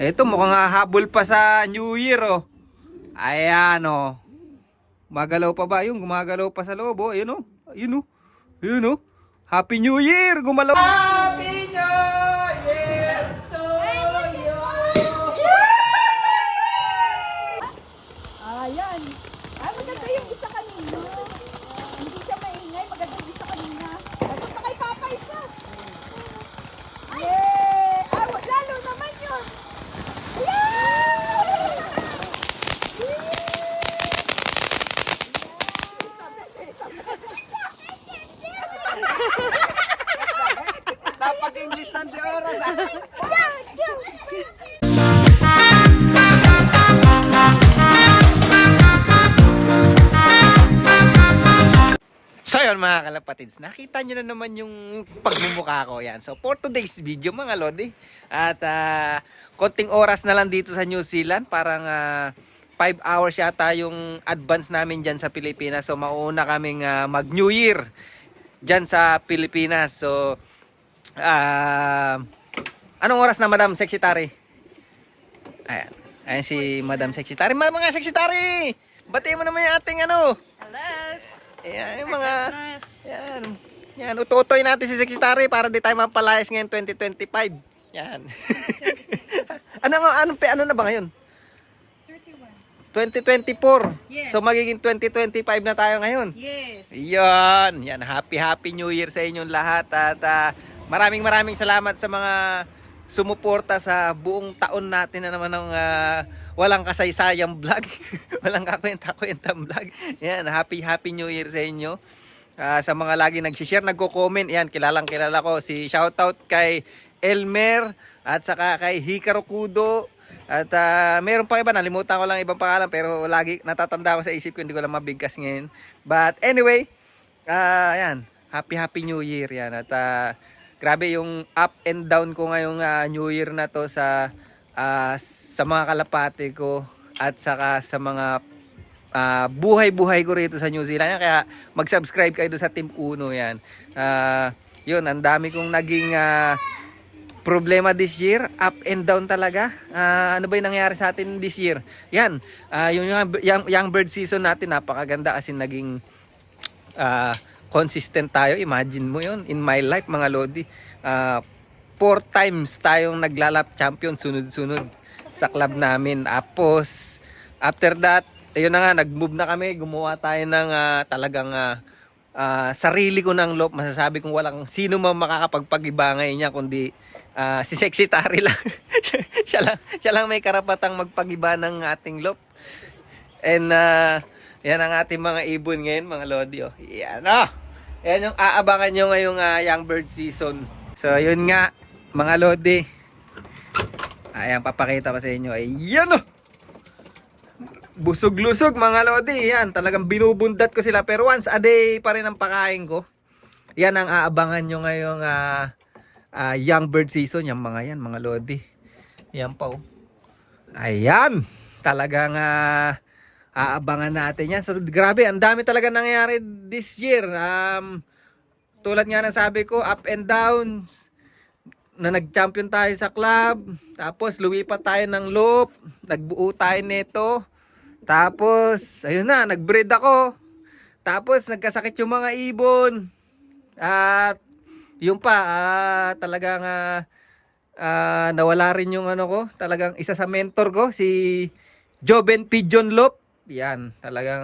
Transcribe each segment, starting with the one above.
Ito mukhang hahabol pa sa New Year oh. Ayan oh. Gumagalaw pa ba yung gumagalaw pa sa loob oh. Ayun oh. Ayun oh. Ayun oh. Happy New Year! Gumalaw. Happy New Year to you. Ayan. Ay, maganda yung isa kanina. Hindi siya maingay. Maganda yung isa kanina. Ito pa kay Papa isa. Yay! Ah, lalo naman yun. Dapat English lang si oras ah. So yun mga kalapatids, nakita nyo na naman yung pagmumukha ko yan. So for today's video mga lodi, at konting oras na lang dito sa New Zealand, parang 5 hours yata yung advance namin dyan sa Pilipinas. So mauna kaming mag New Year dyan sa Pilipinas. So anong oras na Madam Secretary? Ayan, ayan si Madam Secretary. Mga Secretary, batiin mo naman yung ating ano. Alas! Ayan, yung mga, Christmas! yan, yan, ututoy natin si Secretary para di tayo mapalayas ngayon 2025. Yan. ano na ba ngayon? 2024. Yes. So magiging 2025 na tayo ngayon. Yes! Yan, yan, happy New Year sa inyong lahat at maraming salamat sa mga sumuporta sa buong taon natin na naman ng walang kasaysayang vlog. Walang kakwenta-kwentang vlog. Yan, happy New Year sa inyo. Sa mga lagi nag-share, nagko-comment, yan, kilala ko. Si shoutout kay Elmer at saka kay Hikaru Kudo. At meron pa iba, nalimutan ko lang ibang pangalan pero lagi natatanda ko sa isip ko, hindi ko lang mabigkas ngayon. But anyway, yan, happy New Year yan. At grabe yung up and down ko ngayong New Year na to sa mga kalapati ko at saka sa mga buhay-buhay ko rito sa New Zealand. Kaya mag-subscribe kayo doon sa Team Uno yan. Yun, ang dami kong naging problema this year, up and down talaga. Ano ba yung nangyari sa atin this year? Yan, yung young bird season natin, napakaganda kasi naging consistent tayo. Imagine mo yun, in my life mga lodi, 4 times tayong naglalap champion sunod-sunod sa club namin. Tapos after that, ayun na nga, nag-move na kami, gumawa tayo ng talagang sarili ko ng loop. Masasabi kong walang sino man makakapagpag-ibangay niya kundi si Secretary lang. siya lang may karapatang magpag-iba ng ating loop. And yan ang ating mga ibon ngayon mga lodi oh. Yan oh. Yan yung aabangan nyo ngayong young bird season. So yun nga mga lodi. Ayan, papakita ko sa inyo. Ayan oh. Busog-lusog mga lodi. Yan, talagang binubundat ko sila. Pero once a day pa rin ang pakain ko. Yan ang aabangan nyo ngayong young bird season. Yan mga lodi. Yan pa oh. Ayan. Talagang aabangan natin yan. So grabe, ang dami talaga nangyayari this year. Tulad nga ng sabi ko, up and downs. Na nag-champion tayo sa club. Tapos lumipat tayo ng loop. Nagbuo tayo nito. Tapos, ayun na, nag-breed ako. Tapos nagkasakit yung mga ibon. At yun pa, talagang nawala rin yung ano ko. Talagang isa sa mentor ko, si Joven Pigeon Loop. Yan, talagang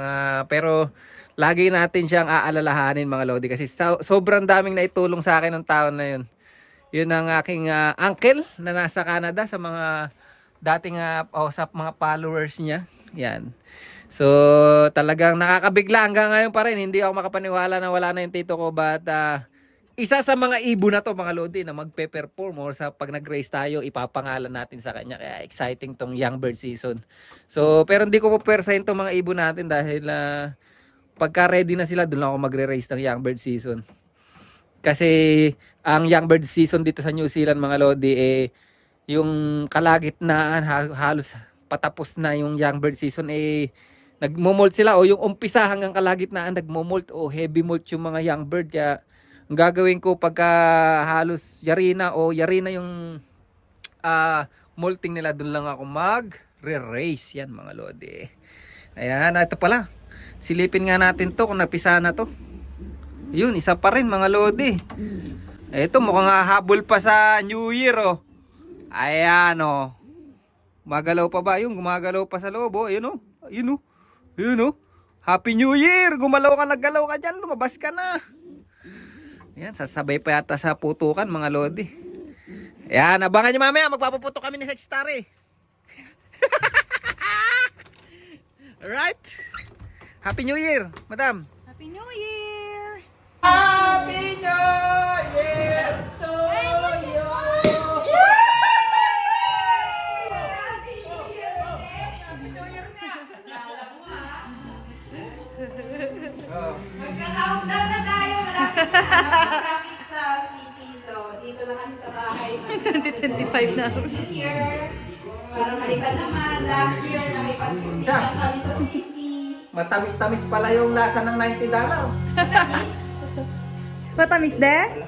pero lagi natin siyang aalalahanin mga lodi kasi sobrang daming naitulong sa akin ng taon na yun. Yun ang aking uncle na nasa Canada sa mga dating sa mga followers niya. Yan. So talagang nakakabigla hanggang ngayon pa rin. Hindi ako makapaniwala na wala na yung tito ko, but isa sa mga ibon na to mga lodi na magpe-perform or sa pag nag-race tayo ipapangalan natin sa kanya. Kaya exciting tong young bird season. So pero hindi ko po persahin tong mga ibon natin dahil pagka ready na sila doon ako magre-race ng young bird season. Kasi ang young bird season dito sa New Zealand mga lodi yung kalagitnaan halos patapos na yung young bird season nagmo-molt sila o yung umpisa hanggang kalagitnaan nagmo-molt o heavy molt yung mga young bird. Kaya ang gagawin ko pagka halos yari na yung molting nila, doon lang ako mag-re-race. Yan mga lodi. Ayan, ito pala. Silipin nga natin to kung napisa na to. Yun, isa pa rin mga lodi. Ito mukhang hahabol pa sa New Year oh. Ayan oh. Gumagalaw pa ba yun? Gumagalaw pa sa loob oh. Ayun oh. Ayun oh. Ayun oh. Happy New Year! Gumalaw ka, naggalaw ka dyan. Lumabas ka na. Ayan, sasabay pa yata sa putukan mga lodi. Ayan, abangan nyo mamaya. Magpapaputo kami ni Sextary. Alright. Happy New Year, madam. Happy New Year! Happy New Year to you. Magka-countdown na tayo. Malapit na traffic sa city. So, dito lang kami sa bahay. 2025 na. Year. Para maliban naman. Last year, nakipagsisipan kami sa city. Matamis-tamis pala yung lasa ng $90. Matamis de?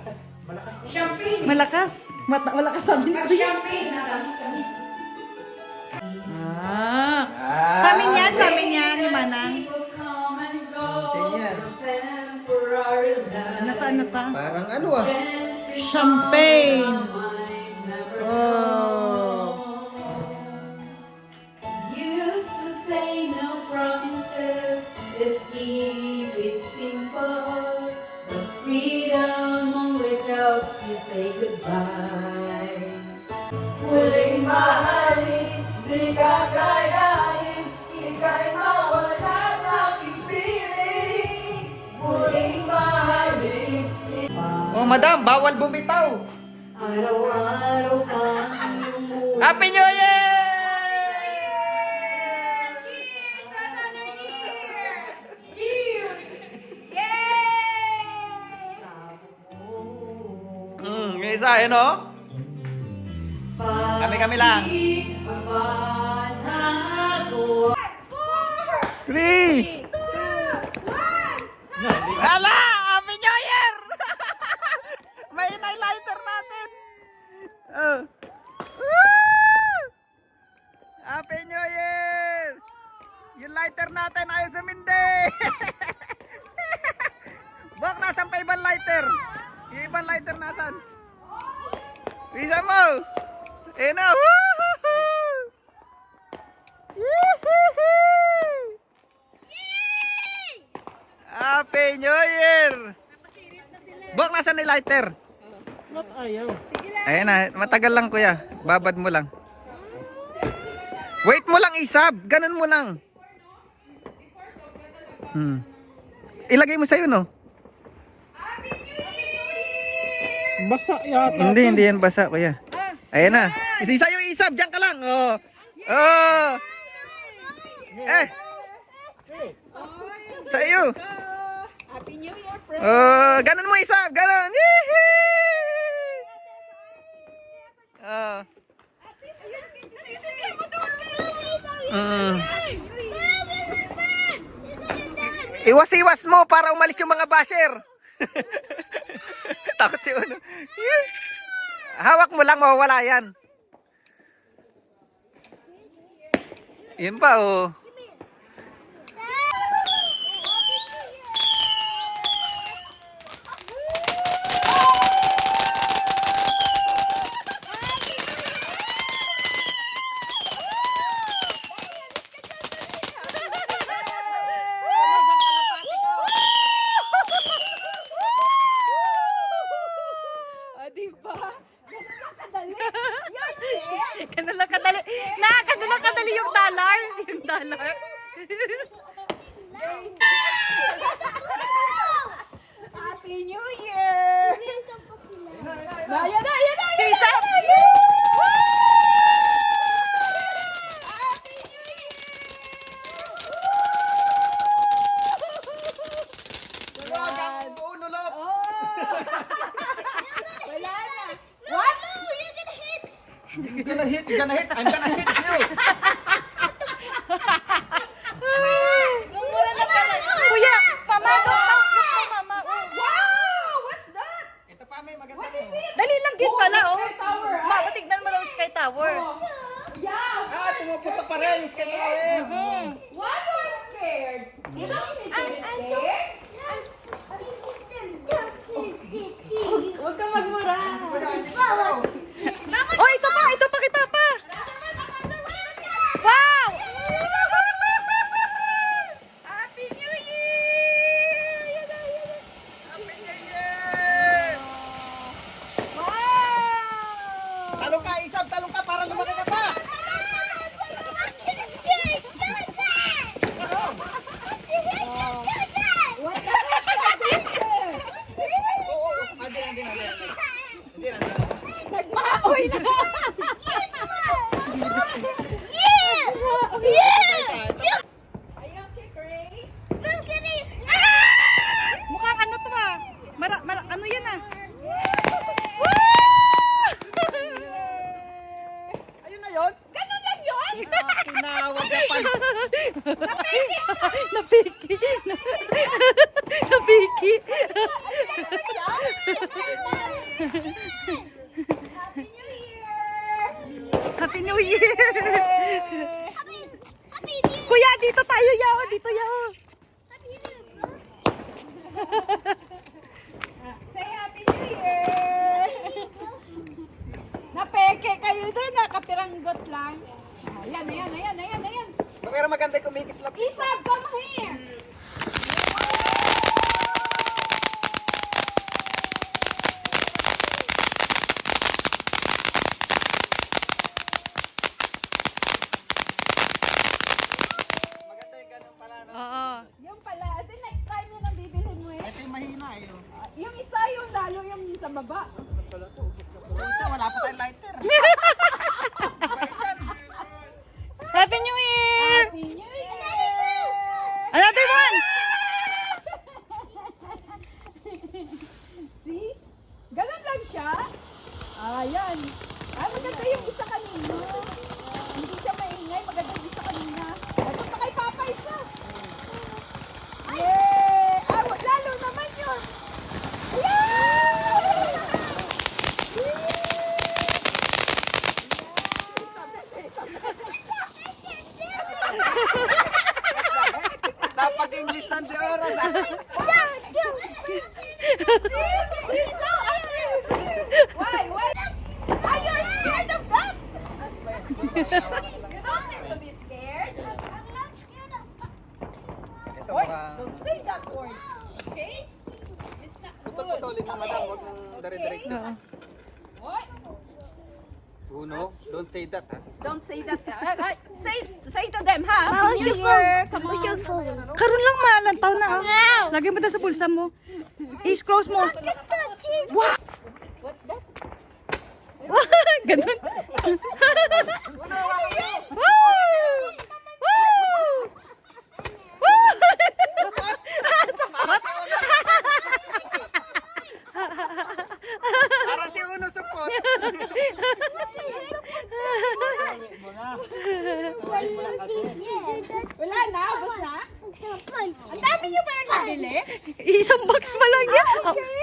Champagne. Malakas. Malakas sabi ni Kuya. Champagne na tamis-tamis. Ah. Sa amin yan, ni Manang. People come and go. Ganyan. Temporary Nata. Parang ano ah. Champagne. Oh. Used to say no promises. Let's keep it simple. The freedom only helps you say goodbye. Muling mahalin, di ka kayain, ika'y mawala sa aking piling. Muling mahalin, Oh, madam, bawal bumitaw. araw-araw kang umuwi. Happy New Year! Cheers to another year! Cheers! Yay! May isa, yun oh. Kami lang. 3! Ala! Happy New Year! May lighter natin. Woo! Happy New Year! Yung lighter natin ayaw sumindi. Bak, nasan pa ibang lighter? Yung ibang lighter nasan? Bisa mo! Eh na! Woohoo! Yee! Happy New Year! Bak, nasan ni lighter? Ba't ayaw? Ayan na, matagal lang kuya. Babad mo lang. Wait mo lang isab. Ganun mo lang. Ilagay mo sa'yo no? Basa yata. Hindi yan basa kuya. Ayan na. Isa yung isab. Diyan ka lang. Oh. Oh. Eh. Sa'yo. Happy New Year, friend! Oh. Ganun mo isab. Ganun. Yee! Oh. Iwas-iwas mo para umalis yung mga basher. Takot si Uno. Hawak mo lang, mawawala yan. Yun pa oh. Ganun lang kadali. Ganun lang kadali yung dollar. Yung dollar. Happy New Year! Ayan na! Si Isa. What? You're gonna hit, I'm gonna hit you. Kuya, pamano. Mama. Wow! What's that? Ito pa may maganda mo. Dali lang git pala oh. Sky Tower, Tignan mo daw yung Sky Tower. Oh. pumupunta pa rin. Iska ka rin. Why you are scared? You don't need to be scared. Huwag ka magmura. Oh, ito pa kay Papa. Wow! Happy New Year! Happy New Year! Wow! Talong ka, Isab. Talong ka para lumaki ka pa. What the heck is this? Oo. Hindi. Nagmaoy na! Are you okay, Grace? Mukhang ano to ah. Ano yan ah? Ayun na yun. Ganun lang yun? Tinawag ka pa. Napiki. Napiki. Happy New Year! Happy New Year. Yay! Kuya, dito tayo yao. Dito yao. Say Happy New Year! Napeke kayo doon, nakapiranggot lang. Ayan. Pero maganda yung kumikislap. Isab, come here! Maganda yung ganun pala. No? Oo. Yung pala, ate next time yun ang bibilhin mo eh. Ito yung mahina eh. Oh. Yung isa yung lalo yung sa baba. Pusa, wala pa tayong lighter. Happy New Year. Happy New Year! Another one. See? Ganun lang siya. Ayan. Maganda yung isa kanina. Hindi siya maingay. Maganda yung isa kanina. Ito pa kay Papa isa. Yay! Lalo naman yun. Dapat English ng si Oras. He's so angry with you. Why? Are you scared of that? You don't need to be scared. Ito Oy, mga... don't say that word. Okay? It's not good. Putol-putulin mo, madam. Huwag mong dire-diretso. Oo. What? Uno, don't say that, ha? Don't say that. Say to them, ha? Happy New Year. Come on. Karon lang malantaw na ah. Lagay mo na sa bulsa mo. I-close mo. What's that? Ganun. Ano yan? Woo! Woo! Woo! Sapat. Para si Uno support. Wala na, ubos na? Ang dami niyo pa nabili? Isang box pa lang yan. Okay.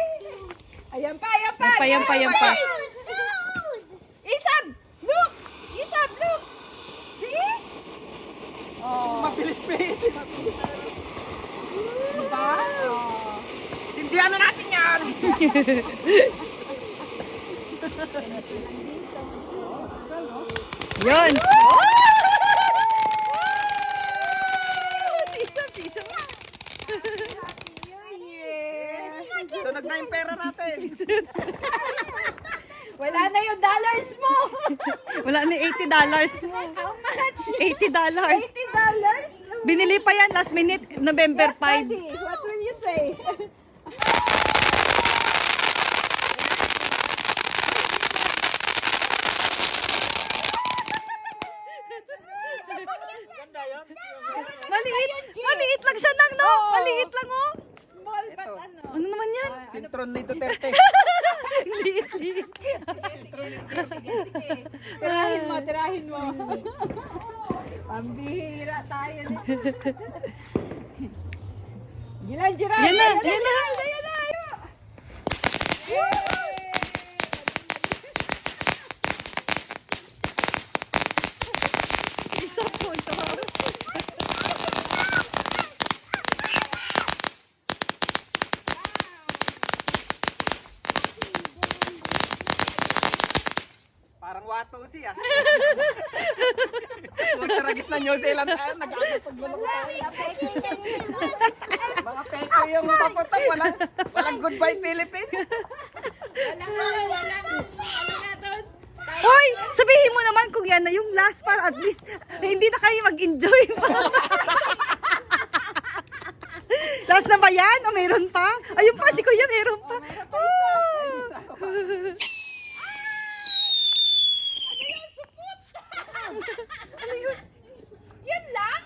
Ayan pa. Yan pa. Isab! Look! Isab, look! See? Oh. Mabilis pa eh. Diba? Oh. Sindihan na natin yan. Yun. Tunog na yung pera natin. Wala na yung dollars mo! Wala ni $80 mo. How much? $80. $80? Binili pa yan last minute, November 5. Daddy, what will you say? Maliit lang siya nang, no? Maliit lang, oh. Small but Ito. ano? Ano naman yan? Sintron ni Duterte. Liit. Sige. Tirahin mo. Pambihira tayo. Gilan, Jiran. Yan na. Yan na. siya. Huwag taragis na New Zealand tayo. Nag-aagad paggulo ko tayo. Mga peko yung paputok. Walang goodbye Philippines. Hoy, sabihin mo naman kung yan na yung last para at least hindi na kayo mag-enjoy pa. Last na ba yan? O meron pa? Ayun pa, si Kuya meron pa. Ano yun? Yun lang?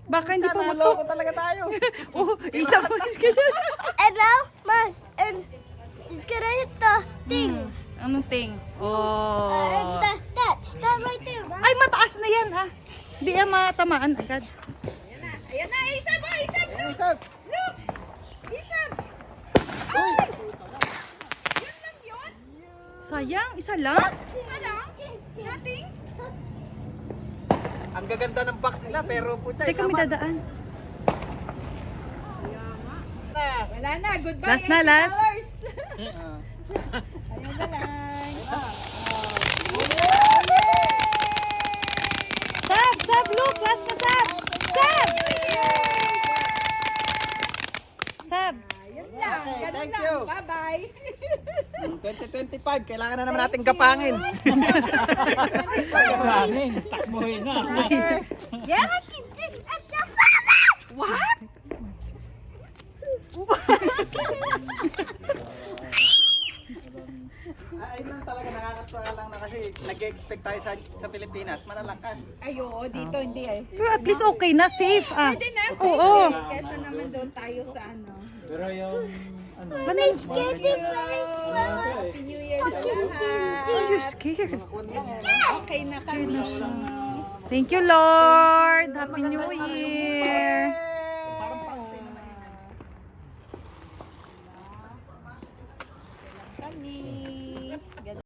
Baka hindi pa Naloko matok. talaga tayo. Oh, isa mo. And now, must and it's gonna hit the thing. Anong ting? Oh. That right there. Right? Ay, mataas na yan ha. Di yan matamaan agad. Ayan na, isab mo, isab. Ayun, Sab. Look! Isab! Ay! Yun lang yun? Sayang, isa lang. Isa lang? Nothing? Ang gaganda ng box nila pero pucha. Teka, may dadaan. Wala na, goodbye. Last na, last. $80. Ayun na lang. Sab, look, last na Sab. Sab! Sab. Yun lang, Okay, ganun thank lang. you. Bye-bye. 2025, kailangan na naman nating gapangin. Takbuhin na. Yes? What? Ayun lang talaga nakakatuwa lang na kasi nag-expect tayo sa Pilipinas, malalakas. Ay, oo, dito hindi eh. Pero at least okay na, safe ah. Pwede na, safe Oo. din. Kesa naman doon tayo sa ano. Pero yung ano, Happy New Year sa lahat. Oh, you're scared. Kuwan lang eh. Okay na kami. Thank you, Lord. Happy New Year.